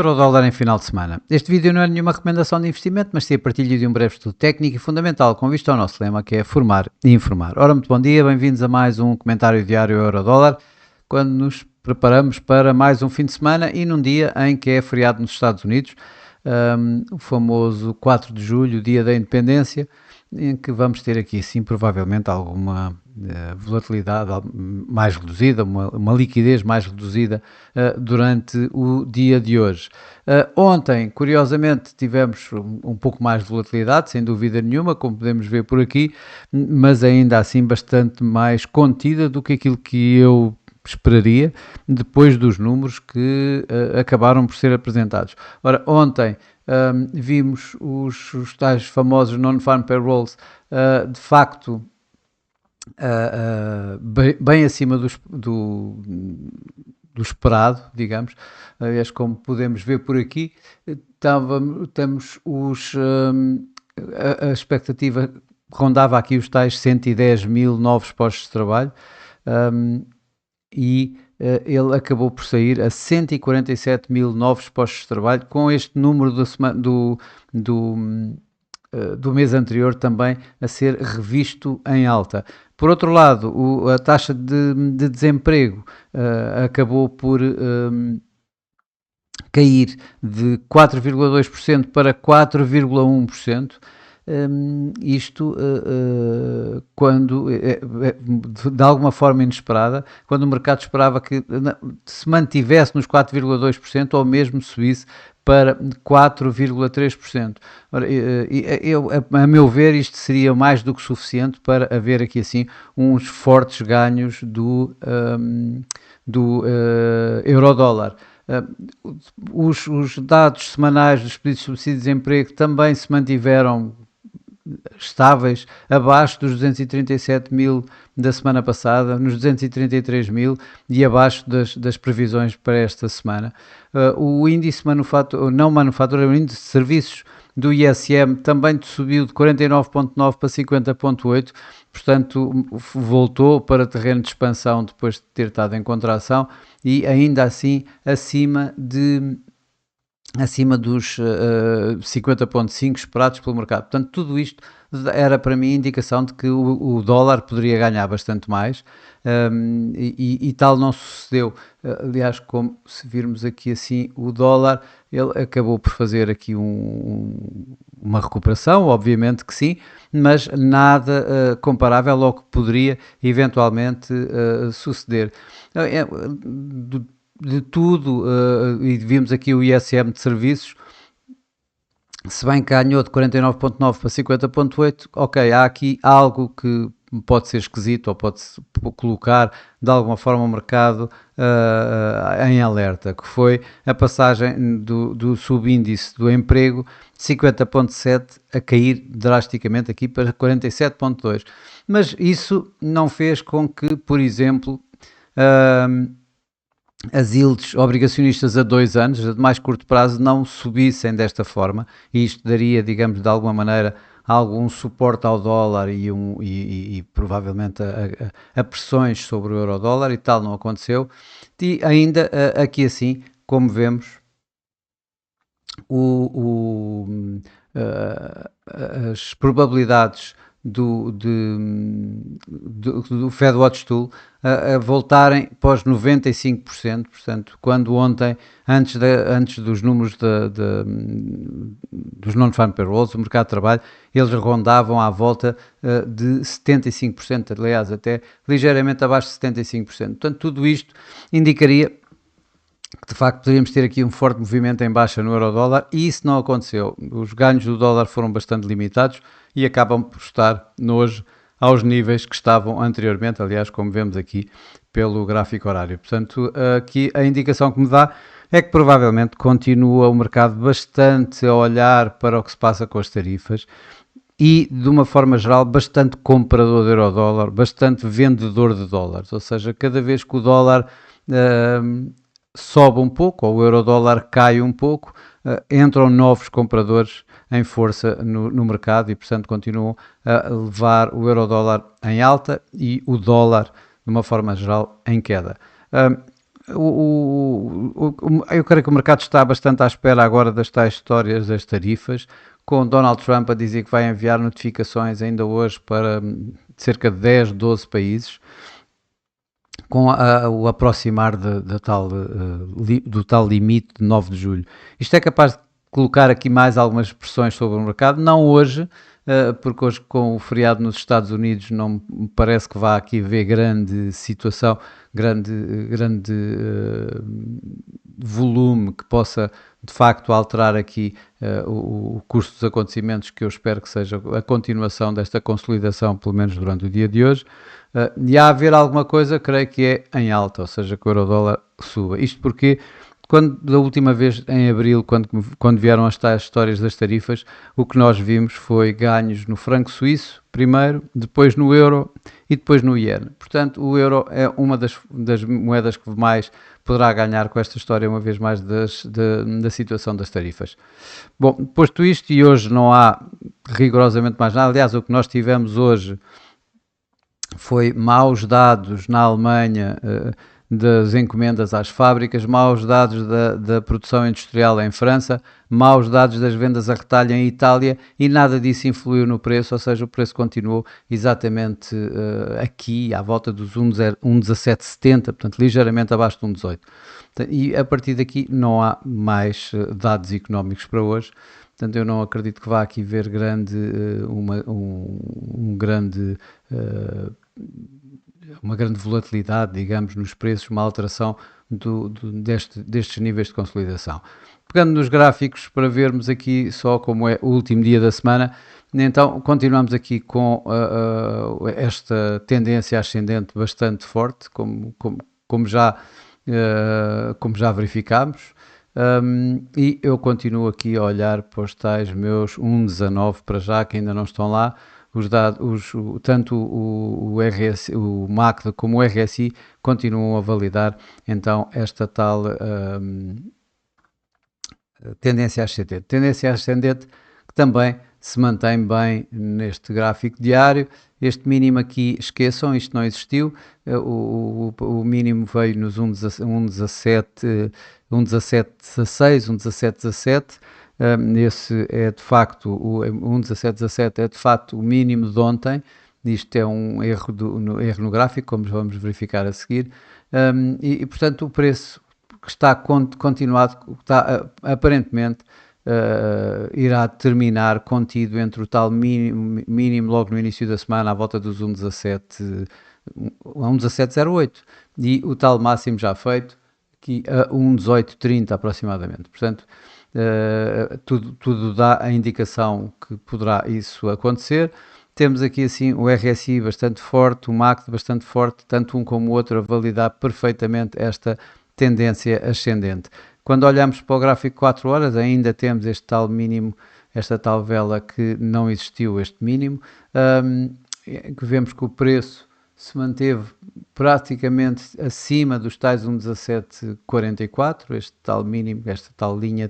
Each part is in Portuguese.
Eurodólar em final de semana. Este vídeo não é nenhuma recomendação de investimento, mas sim a partilha de um breve estudo técnico e fundamental com vista ao nosso lema, que é formar e informar. Ora, muito bom dia, bem-vindos a mais um comentário diário Eurodólar, quando nos preparamos para mais um fim de semana e num dia em que é feriado nos Estados Unidos, o famoso 4 de julho, dia da independência, em que vamos ter aqui sim provavelmente alguma volatilidade mais reduzida, uma liquidez mais reduzida durante o dia de hoje. Ontem, curiosamente, tivemos um pouco mais de volatilidade, sem dúvida nenhuma, como podemos ver por aqui, mas ainda assim bastante mais contida do que aquilo que eu esperaria depois dos números que acabaram por ser apresentados. Ora, ontem vimos os tais famosos non-farm payrolls de facto bem acima do esperado, digamos. Aliás, como podemos ver por aqui, temos a expectativa rondava aqui os tais 110 mil novos postos de trabalho, e ele acabou por sair a 147 mil novos postos de trabalho, com este número do mês anterior também a ser revisto em alta. Por outro lado, a taxa de desemprego acabou por cair de 4,2% para 4,1%. Isto quando de alguma forma inesperada, quando o mercado esperava que se mantivesse nos 4,2% ou mesmo subisse para 4,3%. A meu ver, isto seria mais do que suficiente para haver aqui assim uns fortes ganhos do euro-dólar. Os dados semanais dos pedidos de subsídio de desemprego também se mantiveram estáveis, abaixo dos 237 mil da semana passada, nos 233 mil e abaixo das previsões para esta semana. O índice não manufatura, o índice de serviços do ISM também subiu de 49,9 para 50,8, portanto voltou para terreno de expansão depois de ter estado em contração e ainda assim acima dos 50,5 esperados pelo mercado. Portanto, tudo isto era para mim indicação de que o dólar poderia ganhar bastante mais, e tal não sucedeu. Aliás, como se virmos aqui assim, o dólar ele acabou por fazer aqui uma recuperação, obviamente que sim, mas nada comparável ao que poderia eventualmente suceder. De tudo, e vimos aqui o ISM de serviços, se bem que ganhou de 49,9 para 50,8, ok, há aqui algo que pode ser esquisito ou pode-se colocar de alguma forma o mercado em alerta, que foi a passagem do subíndice do emprego de 50,7 a cair drasticamente aqui para 47,2. Mas isso não fez com que, por exemplo, as yields obrigacionistas a 2 anos, de mais curto prazo, não subissem desta forma, e isto daria, digamos, de alguma maneira, algum suporte ao dólar e provavelmente a pressões sobre o euro-dólar, e tal não aconteceu. E ainda aqui assim, como vemos, as probabilidades do FedWatch Tool a voltarem para os 95%, portanto, quando ontem, antes dos números dos non-farm payrolls, do mercado de trabalho, eles rondavam à volta de 75%, aliás, até ligeiramente abaixo de 75%. Portanto, tudo isto indicaria que de facto poderíamos ter aqui um forte movimento em baixa no euro-dólar, e isso não aconteceu. Os ganhos do dólar foram bastante limitados e acabam por estar hoje aos níveis que estavam anteriormente, aliás, como vemos aqui pelo gráfico horário. Portanto, aqui a indicação que me dá é que provavelmente continua o mercado bastante a olhar para o que se passa com as tarifas e, de uma forma geral, bastante comprador de euro-dólar, bastante vendedor de dólares, ou seja, cada vez que o dólar sobe um pouco, ou o euro-dólar cai um pouco, entram novos compradores em força no mercado e, portanto, continuam a levar o euro-dólar em alta e o dólar, de uma forma geral, em queda. eu creio que o mercado está bastante à espera agora das tais histórias das tarifas, com Donald Trump a dizer que vai enviar notificações ainda hoje para cerca de 10, 12 países, com o aproximar do tal limite de 9 de julho. Isto é capaz de colocar aqui mais algumas pressões sobre o mercado, não hoje, porque hoje com o feriado nos Estados Unidos não me parece que vá aqui haver grande situação, grande volume que possa de facto alterar aqui o curso dos acontecimentos, que eu espero que seja a continuação desta consolidação, pelo menos durante o dia de hoje. E a haver alguma coisa, creio que é em alta, ou seja, que o euro-dólar suba. Isto porque, da última vez, em abril, quando vieram as tais histórias das tarifas, o que nós vimos foi ganhos no franco suíço, primeiro, depois no euro e depois no iene. Portanto, o euro é uma das moedas que mais poderá ganhar com esta história, uma vez mais, da situação das tarifas. Bom, posto isto, e hoje não há rigorosamente mais nada, aliás, o que nós tivemos hoje foi maus dados na Alemanha das encomendas às fábricas, maus dados da produção industrial em França, maus dados das vendas a retalho em Itália, e nada disso influiu no preço, ou seja, o preço continuou exatamente aqui, à volta dos 1,1770, portanto ligeiramente abaixo de 1,18. E a partir daqui não há mais dados económicos para hoje. Portanto, eu não acredito que vá aqui ver uma grande volatilidade, digamos, nos preços, uma alteração destes níveis de consolidação. Pegando nos gráficos para vermos aqui só como é o último dia da semana, então continuamos aqui com esta tendência ascendente bastante forte, como já verificámos. E eu continuo aqui a olhar para os tais meus 1,19 para já, que ainda não estão lá. Os dados, tanto o MACD como o RSI continuam a validar então esta tal tendência ascendente. Tendência ascendente que também se mantém bem neste gráfico diário. Este mínimo aqui, esqueçam, isto não existiu. O mínimo veio nos 1,1716, 1,1717. Esse é de facto, o 1,1717 é de facto o mínimo de ontem. Isto é um erro no gráfico, como vamos verificar a seguir. E portanto, o preço que está continuado, aparentemente, irá terminar contido entre o tal mínimo logo no início da semana, à volta dos 1,1708, e o tal máximo já feito, aqui a 1,1830 aproximadamente. Portanto, tudo dá a indicação que poderá isso acontecer. Temos aqui assim o RSI bastante forte, o MACD bastante forte, tanto um como o outro a validar perfeitamente esta tendência ascendente. Quando olhamos para o gráfico 4 horas, ainda temos este tal mínimo, esta tal vela que não existiu, este mínimo, que vemos que o preço se manteve praticamente acima dos tais 1,1744, este tal mínimo, esta tal linha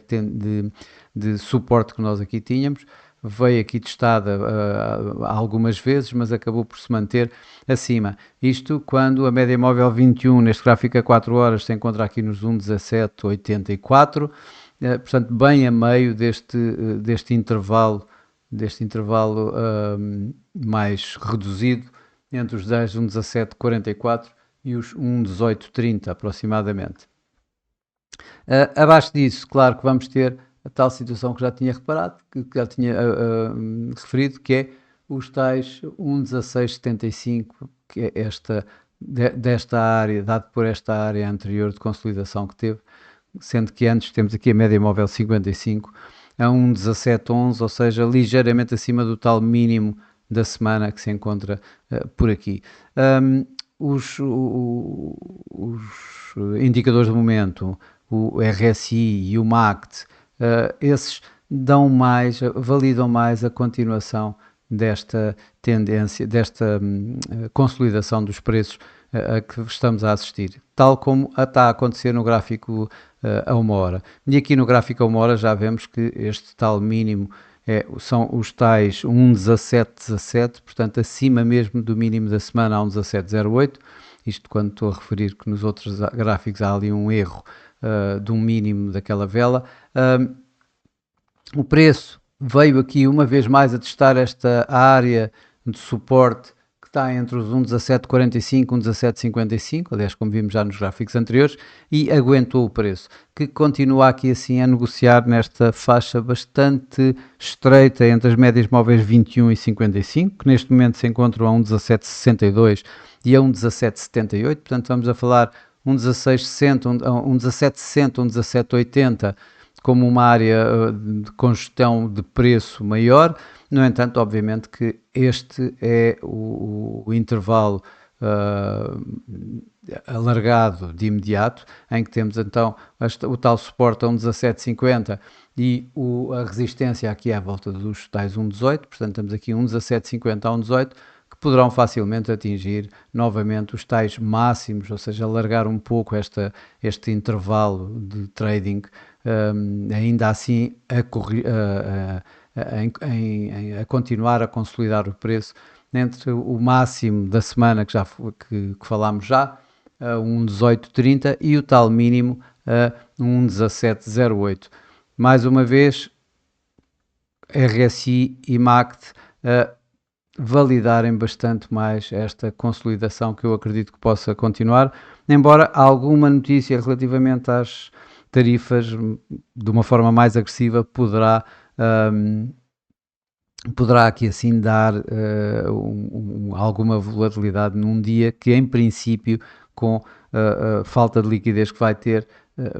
de suporte que nós aqui tínhamos. Veio aqui testada algumas vezes, mas acabou por se manter acima. Isto quando a média móvel 21, neste gráfico a 4 horas, se encontra aqui nos 1,1784, portanto bem a meio deste intervalo mais reduzido, entre os 10, 1,1744 e os 1,1830 aproximadamente. Abaixo disso, claro que vamos ter a tal situação que já tinha reparado, que já tinha referido, que é os tais 1,1675, que é desta área, dado por esta área anterior de consolidação que teve, sendo que antes temos aqui a média móvel 55 a 1,1711, ou seja, ligeiramente acima do tal mínimo da semana que se encontra por aqui. Os indicadores de momento, o RSI e o MACD, esses validam mais a continuação desta tendência, desta consolidação dos preços a que estamos a assistir, tal como está a acontecer no gráfico a 1 hora. E aqui no gráfico a 1 hora já vemos que este tal mínimo são os tais 1,1717, portanto acima mesmo do mínimo da semana a 1,1708. Isto quando estou a referir que nos outros gráficos há ali um erro de um mínimo daquela vela. O preço veio aqui uma vez mais a testar esta área de suporte que está entre os 1,1745 e 1,1755, aliás, como vimos já nos gráficos anteriores, e aguentou o preço, que continua aqui assim a negociar nesta faixa bastante estreita entre as médias móveis 21 e 55, que neste momento se encontram a 1,1762 e a 1,1778, portanto vamos a falar 1,1660, 1,1760, 1,1780, como uma área de congestão de preço maior. No entanto, obviamente que este é o intervalo alargado de imediato, em que temos então o tal suporte a 1,1750 e a resistência aqui à volta dos tais 1,18, portanto estamos aqui 1,1750 a 1,18, que poderão facilmente atingir novamente os tais máximos, ou seja, alargar um pouco este intervalo de trading, ainda assim a continuar a consolidar o preço entre o máximo da semana que falámos já, 1,1830, e o tal mínimo, 1,1708. Mais uma vez, RSI e MACD validarem bastante mais esta consolidação, que eu acredito que possa continuar, embora alguma notícia relativamente às tarifas de uma forma mais agressiva poderá aqui assim dar alguma volatilidade num dia que, em princípio, com a falta de liquidez que vai ter,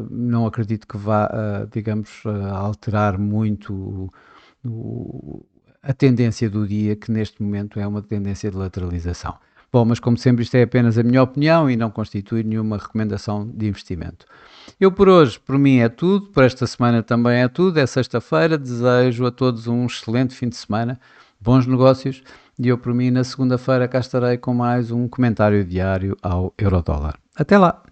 não acredito que vá, digamos, alterar muito a tendência do dia, que neste momento é uma tendência de lateralização. Bom, mas como sempre isto é apenas a minha opinião e não constitui nenhuma recomendação de investimento. Eu por hoje, por mim é tudo, por esta semana também é tudo, é sexta-feira, desejo a todos um excelente fim de semana, bons negócios, e eu por mim na segunda-feira cá estarei com mais um comentário diário ao Eurodólar. Até lá!